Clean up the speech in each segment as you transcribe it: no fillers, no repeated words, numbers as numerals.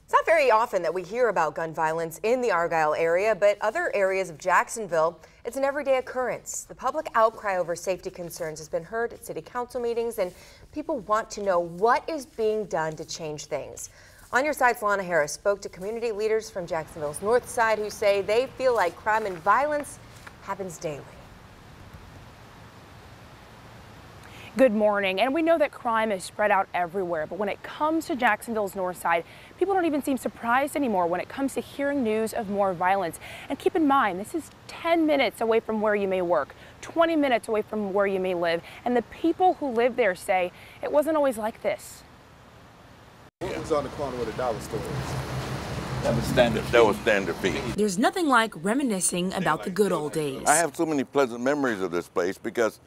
It's not very often that we hear about gun violence in the Argyle area, but other areas of Jacksonville, it's an everyday occurrence. The public outcry over safety concerns has been heard at city council meetings, and people want to know what is being done to change things. On Your Side's Lana Harris spoke to community leaders from Jacksonville's Northside who say they feel like crime and violence happens daily. Good morning, and we know that crime is spread out everywhere, but when it comes to Jacksonville's Northside, people don't even seem surprised anymore when it comes to hearing news of more violence. And keep in mind, this is 10 minutes away from where you may work, 20 minutes away from where you may live, and the people who live there say it wasn't always like this. What was on the corner where the dollar store is? That was standard fee. There's nothing like reminiscing about the good old days. I have so many pleasant memories of this place because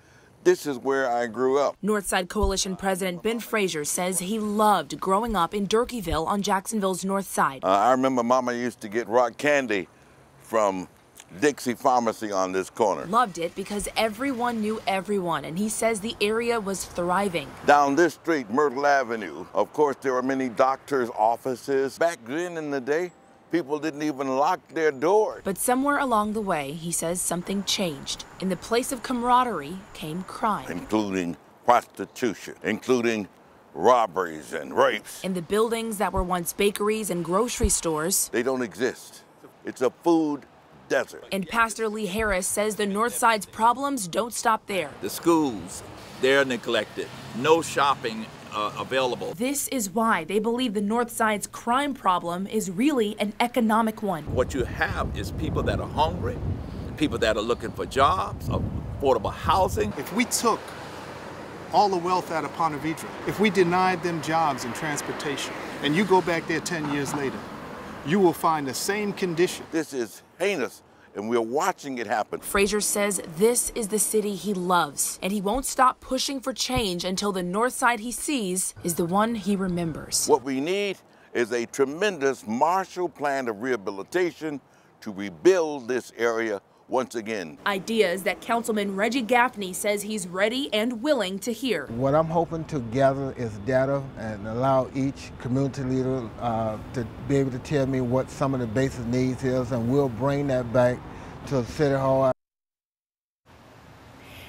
this is where I grew up. Northside Coalition President Ben Frazier says he loved growing up in Durkeeville on Jacksonville's North Side. I remember Mama used to get rock candy from Dixie Pharmacy on this corner. Loved it because everyone knew everyone, and he says the area was thriving. Down this street, Myrtle Avenue, of course, there were many doctors' offices. Back then in the day, people didn't even lock their doors. But somewhere along the way, he says something changed. In the place of camaraderie came crime. Including prostitution, including robberies and rapes. In the buildings that were once bakeries and grocery stores, they don't exist. It's a food desert. And Pastor Lee Harris says the Northside's problems don't stop there. The schools, they're neglected. No shopping available. This is why they believe the Northside's crime problem is really an economic one. What you have is people that are hungry, people that are looking for jobs, affordable housing. If we took all the wealth out of Ponte Vedra, if we denied them jobs and transportation, and you go back there 10 years later, you will find the same condition. This is heinous, and we're watching it happen. Frazier says this is the city he loves, and he won't stop pushing for change until the Northside he sees is the one he remembers. What we need is a tremendous Marshall Plan of rehabilitation to rebuild this area once again. Ideas that Councilman Reggie Gaffney says he's ready and willing to hear. What I'm hoping to gather is data and allow each community leader to be able to tell me what some of the basic needs is, and we'll bring that back to City Hall.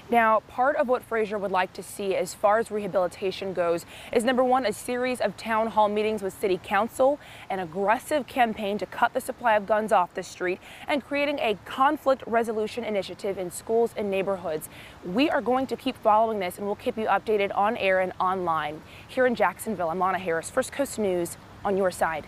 Now, part of what Frazier would like to see as far as rehabilitation goes is, number one, a series of town hall meetings with city council, an aggressive campaign to cut the supply of guns off the street, and creating a conflict resolution initiative in schools and neighborhoods. We are going to keep following this, and we'll keep you updated on air and online. Here in Jacksonville, I'm Lana Harris, First Coast News, on your side.